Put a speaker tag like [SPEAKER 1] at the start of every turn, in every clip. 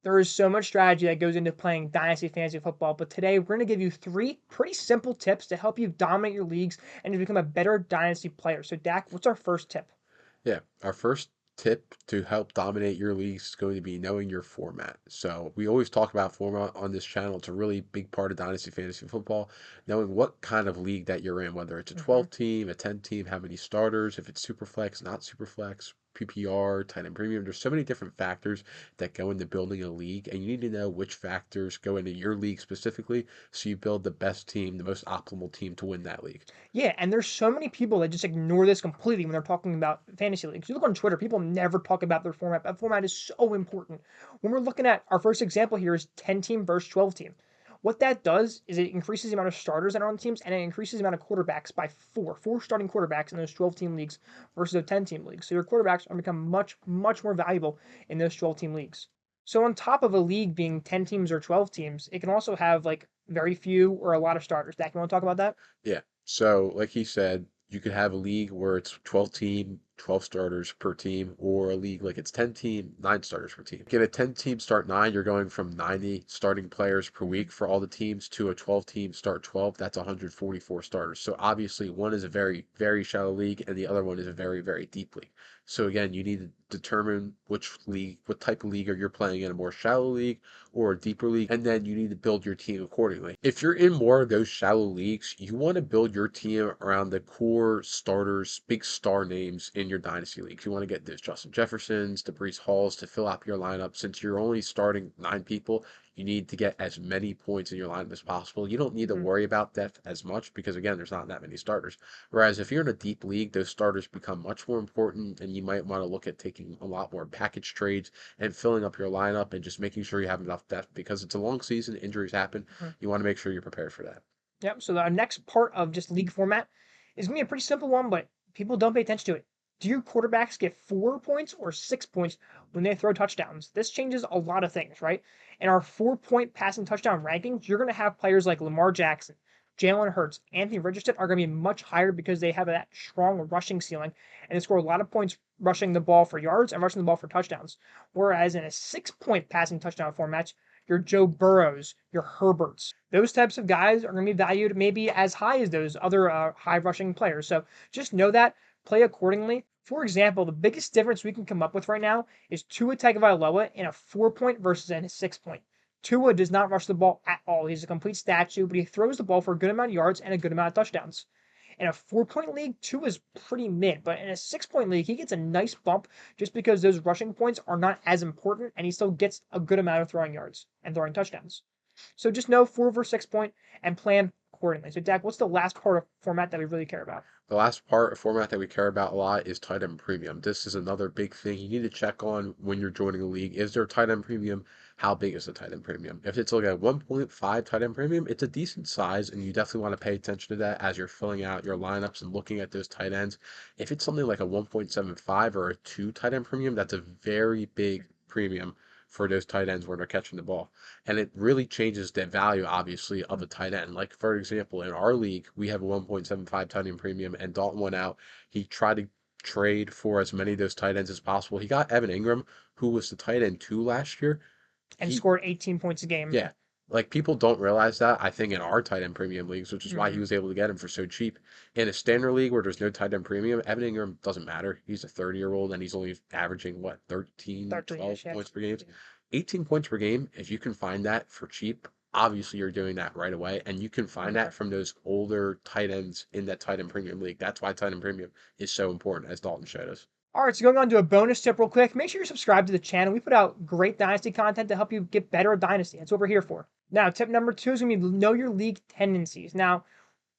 [SPEAKER 1] There is so much strategy that goes into playing Dynasty Fantasy Football, but today we're going to give you 3 pretty simple tips to help you dominate your leagues and to become a better Dynasty player. So, Dak, what's our first tip?
[SPEAKER 2] Yeah, our first tip to help dominate your leagues is going to be knowing your format. So we always talk about format on this channel. It's a really big part of Dynasty Fantasy Football, knowing what kind of league that you're in, whether it's a
[SPEAKER 1] hmm
[SPEAKER 2] 12 team, a 10 team, how many starters, if it's super flex, not super flex, PPR, tight end premium. There's so many different factors that go into building a league, and you need to know which factors go into your league specifically so you build the best team, the most optimal team to win that league.
[SPEAKER 1] Yeah, and there's so many people that just ignore this completely when they're talking about fantasy leagues. You look on Twitter, people never talk about their format. That format is so important. When we're looking at our first example here is 10 team versus 12 team. What that does is it increases the amount of starters that are on the teams and it increases the amount of quarterbacks by four starting quarterbacks in those 12 team leagues versus a 10 team league. So your quarterbacks are become much more valuable in those 12 team leagues. So on top of a league being 10 teams or 12 teams, it can also have like very few or a lot of starters. Dak, you want to talk about that?
[SPEAKER 2] Yeah. So, like he said, you could have a league where it's 12 team, 12 starters per team, or a league like it's 10 team, 9 starters per team. Get a 10 team start 9, you're going from 90 starting players per week for all the teams to a 12 team start 12. That's 144 starters. So, obviously, one is a very shallow league, and the other one is a very deep league. So, again, you need to determine which league, what type of league are you playing in, a more shallow league or a deeper league, and then you need to build your team accordingly. If you're in more of those shallow leagues, you want to build your team around the core starters, big star names in your dynasty leagues. You want to get those Justin Jeffersons, the Brees Halls to fill out your lineup. Since you're only starting 9 people, you need to get as many points in your lineup as possible. You don't need to
[SPEAKER 1] Mhm.
[SPEAKER 2] worry about depth as much because again, there's not that many starters. Whereas if you're in a deep league, those starters become much more important, and you might want to look at taking a lot more package trades and filling up your lineup and just making sure you have enough depth because it's a long season, injuries happen.
[SPEAKER 1] Mhm.
[SPEAKER 2] You want to make sure you're prepared for that.
[SPEAKER 1] Yep. So the next part of just league format is gonna be a pretty simple one, but people don't pay attention to it. Do your quarterbacks get 4 points or 6 points when they throw touchdowns? This changes a lot of things, right? In our 4 point passing touchdown rankings, you're gonna have players like Lamar Jackson, Jalen Hurts, Anthony Richardson are gonna be much higher because they have that strong rushing ceiling and they score a lot of points rushing the ball for yards and rushing the ball for touchdowns. Whereas in a 6 point passing touchdown format, your Joe Burrows, your Herberts. Those types of guys are going to be valued maybe as high as those other high rushing players. So just know that, play accordingly. For example, the biggest difference we can come up with right now is Tua Tagovailoa in a 4 point versus in a 6 point. Tua does not rush the ball at all. He's a complete statue, but he throws the ball for a good amount of yards and a good amount of touchdowns. In a 4 point league, Tua is pretty mid, but in a 6 point league, he gets a nice bump just because those rushing points are not as important and he still gets a good amount of throwing yards and throwing touchdowns. So just know 4 over 6 point and plan accordingly. So, Dak, what's the last part of format that we really care about?
[SPEAKER 2] The last part of format that we care about a lot is tight end premium. This is another big thing you need to check on when you're joining a league. Is there a tight end premium? How big is the tight end premium? If it's like a 1.5 tight end premium, it's a decent size, and you definitely want to pay attention to that as you're filling out your lineups and looking at those tight ends. If it's something like a 1.75 or a 2 tight end premium, that's a very big premium for those tight ends when they're catching the ball. And it really changes the value, obviously, of a tight end. Like, for example, in our league, we have a 1.75 tight end premium, and Dalton went out. He tried to trade for as many of those tight ends as possible. He got Evan Ingram, who was the tight end two last year.
[SPEAKER 1] And
[SPEAKER 2] He,
[SPEAKER 1] scored 18 points a game.
[SPEAKER 2] yeah, like people don't realize that, I think, in our tight end premium leagues, which is why he
[SPEAKER 1] Mm-hmm.
[SPEAKER 2] was able to get him for so cheap. In a standard league where there's no tight end premium, Evan Ingram doesn't matter. He's a 30-year-old and he's only averaging, what, 13,
[SPEAKER 1] 13
[SPEAKER 2] 12
[SPEAKER 1] ish, yeah.
[SPEAKER 2] points per game? 18 points per game, if you can find that for cheap, obviously you're doing that right away. And you can find
[SPEAKER 1] Mm-hmm.
[SPEAKER 2] that from those older tight ends in that tight end premium league. That's why tight end premium is so important, as Dalton showed us.
[SPEAKER 1] All right, so going on to a bonus tip real quick. Make sure you're subscribed to the channel. We put out great Dynasty content to help you get better at Dynasty. That's what we're here for. Now, tip number 2 is going to be know your league tendencies. Now,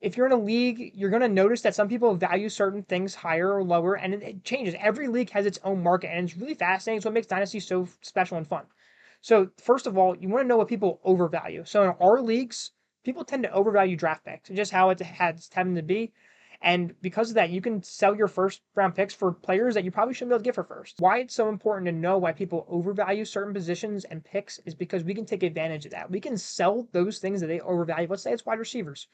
[SPEAKER 1] if you're in a league, you're going to notice that some people value certain things higher or lower, and it changes. Every league has its own market, and it's really fascinating. It's what makes Dynasty so special and fun. So, first of all, you want to know what people overvalue. So, in our leagues, people tend to overvalue draft picks, just how it has tended to be. And because of that, you can sell your first round picks for players that you probably shouldn't be able to get for first. Why it's so important to know why people overvalue certain positions and picks is because we can take advantage of that. We can sell those things that they overvalue. Let's say it's wide receivers.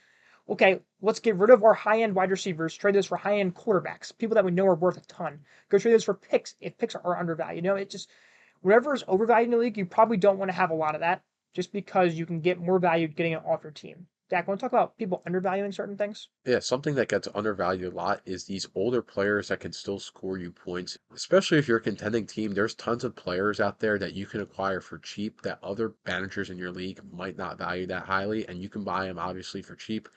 [SPEAKER 1] Okay, let's get rid of our high end wide receivers, trade those for high end quarterbacks, people that we know are worth a ton. Go trade those for picks if picks are undervalued. You know, it just Whatever is overvalued in the league, you probably don't want to have a lot of that just because you can get more value getting it off your team. Dak, want to talk about people undervaluing certain things?
[SPEAKER 2] Yeah, something that gets undervalued a lot is these older players that can still score you points. Especially if you're a contending team, there's tons of players out there that you can acquire for cheap that other managers in your league might not value that highly, and you can buy them obviously for cheap,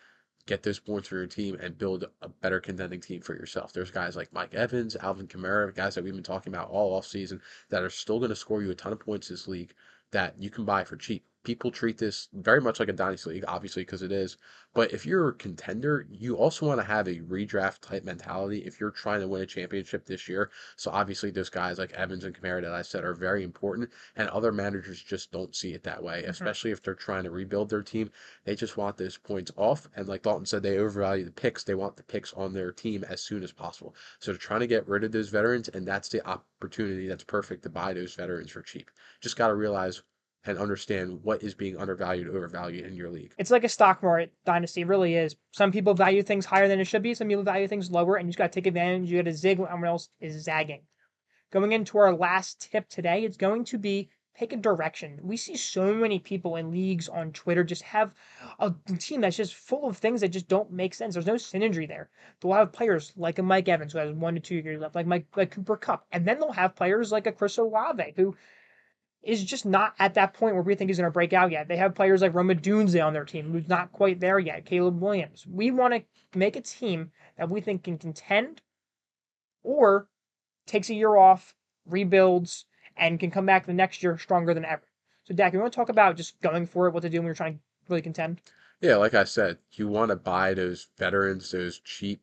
[SPEAKER 2] get those points for your team, and build a better contending team for yourself. There's guys like Mike Evans, Alvin Kamara, guys that we've been talking about all off season that are still going to score you a ton of points this league that you can buy for cheap. People treat this very much like a dynasty league, obviously, because it is. But if you're a contender, you also want to have a redraft type mentality if you're trying to win a championship this year. So obviously, those guys like Evans and Kamara that I said are very important, and other managers just don't see it that way,
[SPEAKER 1] Mm-hmm.
[SPEAKER 2] especially if they're trying to rebuild their team. They just want those points off. And like Dalton said, they overvalue the picks. They want the picks on their team as soon as possible. So they're trying to get rid of those veterans, and that's the opportunity that's perfect to buy those veterans for cheap. Just got to realize and understand what is being undervalued, overvalued in your league.
[SPEAKER 1] It's like a stock market dynasty, it really is. Some people value things higher than it should be. Some people value things lower, and you just got to take advantage. You got to zig when everyone else is zagging. Going into our last tip today, it's going to be pick a direction. We see so many people in leagues on Twitter just have a team that's just full of things that just don't make sense. There's no synergy there. They'll have players like a Mike Evans who has 1 to 2 years left, like Cooper Cup, and then they'll have players like a Chris Olave who is just not at that point where we think he's going to break out yet. They have players like Roma Dunze on their team who's not quite there yet. Caleb Williams. We want to make a team that we think can contend or takes a year off, rebuilds, and can come back the next year stronger than ever. So, Dak, you want to talk about just going for it, what to do when you're trying to really contend?
[SPEAKER 2] Yeah, like I said, you want to buy those veterans, those cheap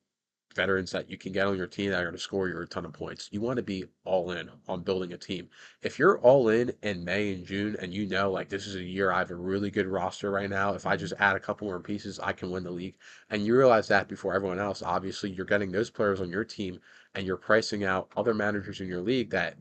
[SPEAKER 2] veterans that you can get on your team that are going to score you a ton of points. You want to be all in on building a team. If you're all in May and June and you know like this is a year I have a really good roster right now, if I
[SPEAKER 1] Mm-hmm.
[SPEAKER 2] just add a couple more pieces, I can win the league. And you realize that before everyone else, obviously you're getting those players on your team and you're pricing out other managers in your league that,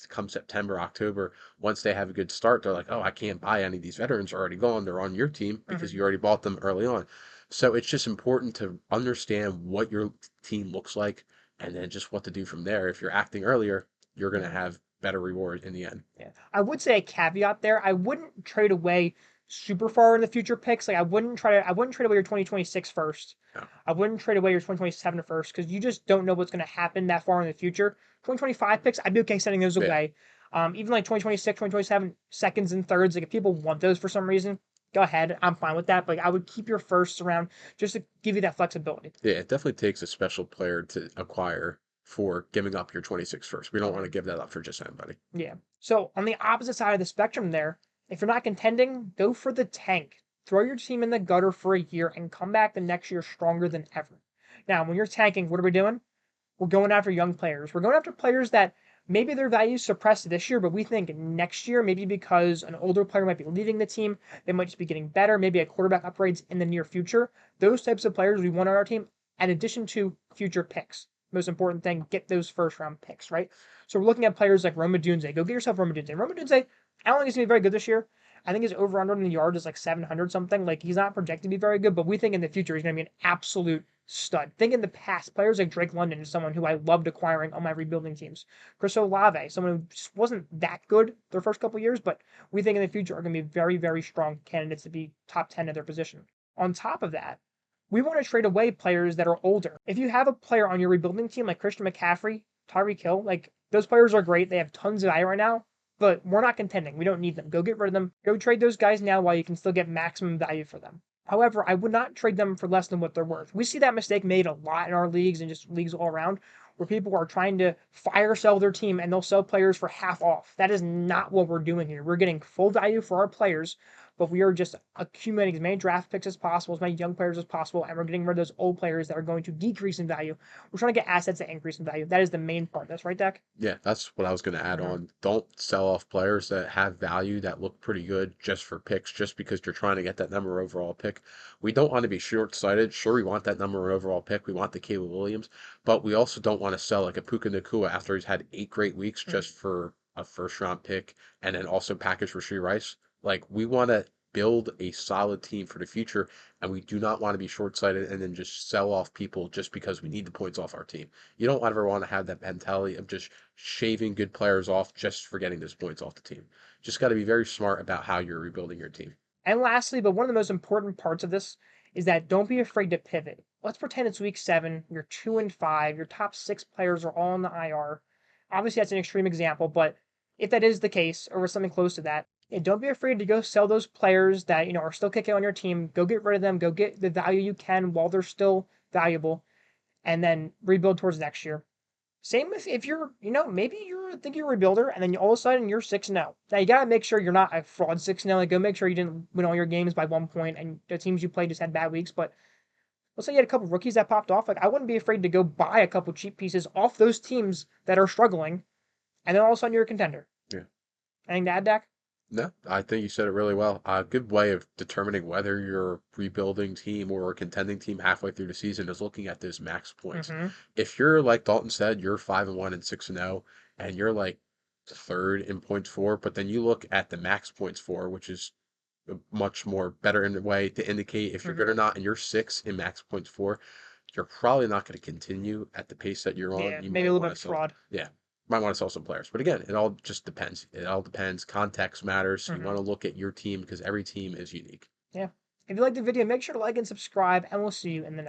[SPEAKER 2] come September, October, once they have a good start, they're like, "Oh, I can't buy any of these veterans are already gone. They're on your team because
[SPEAKER 1] Mm-hmm.
[SPEAKER 2] you already bought them early on." So it's just important to understand what your team looks like and then just what to do from there. If you're acting earlier, you're going to
[SPEAKER 1] Mm-hmm.
[SPEAKER 2] have better reward in the end.
[SPEAKER 1] Yeah. I would say a caveat there. I wouldn't trade away super far in the future picks. Like I wouldn't trade away your 2026 first.
[SPEAKER 2] No.
[SPEAKER 1] I wouldn't trade away your 2027 first because you just don't know what's going to happen that far in the future. 2025 picks, I'd be okay sending those
[SPEAKER 2] Yeah.
[SPEAKER 1] away. Even like 2026, 2027 seconds and thirds. Like if people want those for some reason, go ahead. I'm fine with that. But like, I would keep your firsts around just to give you that flexibility.
[SPEAKER 2] Yeah, it definitely takes a special player to acquire for giving up your 26 first. We don't want to
[SPEAKER 1] Mhm.
[SPEAKER 2] give that up for just anybody.
[SPEAKER 1] Yeah. So on the opposite side of the spectrum there, if you're not contending, go for the tank. Throw your team in the gutter for a year and come back the next year stronger than ever. Now, when you're tanking, what are we doing? We're going after young players. We're going after players that maybe their value's suppressed this year, but we think next year, maybe because an older player might be leaving the team, they might just be getting better, maybe a quarterback upgrades in the near future. Those types of players we want on our team, in addition to future picks. Most important thing, get those first round picks, right? So we're looking at players like Roma Dunze. Go get yourself Roma Dunze. Roma Dunze, I don't think he's gonna be very good this year. I think his over under in the yard is like 700 something. Like he's not projected to be very good, but we think in the future he's gonna be an absolute stud. Think in the past, players like Drake London is someone who I loved acquiring on my rebuilding teams. Chris Olave, someone who just wasn't that good their first couple years, but we think in the future are going to be very, very strong candidates to be top 10 at their position. On top of that, we want to trade away players that are older. If you have a player on your rebuilding team like Christian McCaffrey, Tyreek Hill, like those players are great. They have tons of value right now, but we're not contending. We don't need them. Go get rid of them. Go trade those guys now while you can still get maximum value for them. However, I would not trade them for less than what they're worth. We see that mistake made a lot in our leagues and just leagues all around where people are trying to fire sell their team and they'll sell players for half off. That is not what we're doing here. We're getting full value for our players, but we are just accumulating as many draft picks as possible, as many young players as possible, and we're getting rid of those old players that are going to decrease in value. We're trying to get assets that increase in value. That is the main part. That's right, Dak?
[SPEAKER 2] Yeah, that's what I was going to add
[SPEAKER 1] Mm-hmm.
[SPEAKER 2] on. Don't sell off players that have value that look pretty good just for picks, just because you're trying to get that number overall pick. We don't want to be short-sighted. Sure, we want that number one overall pick. We want the Caleb Williams, but we also don't want to sell like a Puka Nakua after he's had 8 great weeks
[SPEAKER 1] Mm-hmm.
[SPEAKER 2] just for a first round pick and then also package Rasheed Rice. Like we want to build a solid team for the future, and we do not want to be short-sighted and then just sell off people just because we need the points off our team. You don't ever want to have that mentality of just shaving good players off just for getting those points off the team. Just got to be very smart about how you're rebuilding your team.
[SPEAKER 1] And lastly, but one of the most important parts of this is that don't be afraid to pivot. Let's pretend it's week 7, you're 2-5, your top 6 players are all on the IR. Obviously, that's an extreme example, but if that is the case, or something close to that, don't be afraid to go sell those players that are still kicking on your team. Go get rid of them. Go get the value you can while they're still valuable, and then rebuild towards next year. Same if you're, maybe you're thinking you're a rebuilder and then all of a sudden you're 6-0. Now you gotta make sure you're not a fraud 6-0. Like, go make sure you didn't win all your games by 1 point and the teams you played just had bad weeks. But let's say you had a couple rookies that popped off. Like, I wouldn't be afraid to go buy a couple cheap pieces off those teams that are struggling, and then all of a sudden you're a contender.
[SPEAKER 2] Yeah.
[SPEAKER 1] Anything to add, Dak?
[SPEAKER 2] No, I think you said it really well. A good way of determining whether you're a rebuilding team or a contending team halfway through the season is looking at those max points.
[SPEAKER 1] Mm-hmm.
[SPEAKER 2] If you're like Dalton said, you're 5-1 and 6-0, and you're like third in points for, but then you look at the max points for, which is a much more better in the way to indicate if you're
[SPEAKER 1] Mm-hmm.
[SPEAKER 2] good or not, and you're 6 in max points for, you're probably not going to continue at the pace that you're on.
[SPEAKER 1] Yeah,
[SPEAKER 2] You
[SPEAKER 1] maybe a
[SPEAKER 2] might
[SPEAKER 1] little
[SPEAKER 2] want
[SPEAKER 1] bit
[SPEAKER 2] to sell,
[SPEAKER 1] fraud.
[SPEAKER 2] yeah, might want to sell some players. But again, it all just depends. It all depends. Context matters. You
[SPEAKER 1] Mm-hmm.
[SPEAKER 2] want to look at your team because every team is unique.
[SPEAKER 1] Yeah. If you liked the video, make sure to like and subscribe, and we'll see you in the next.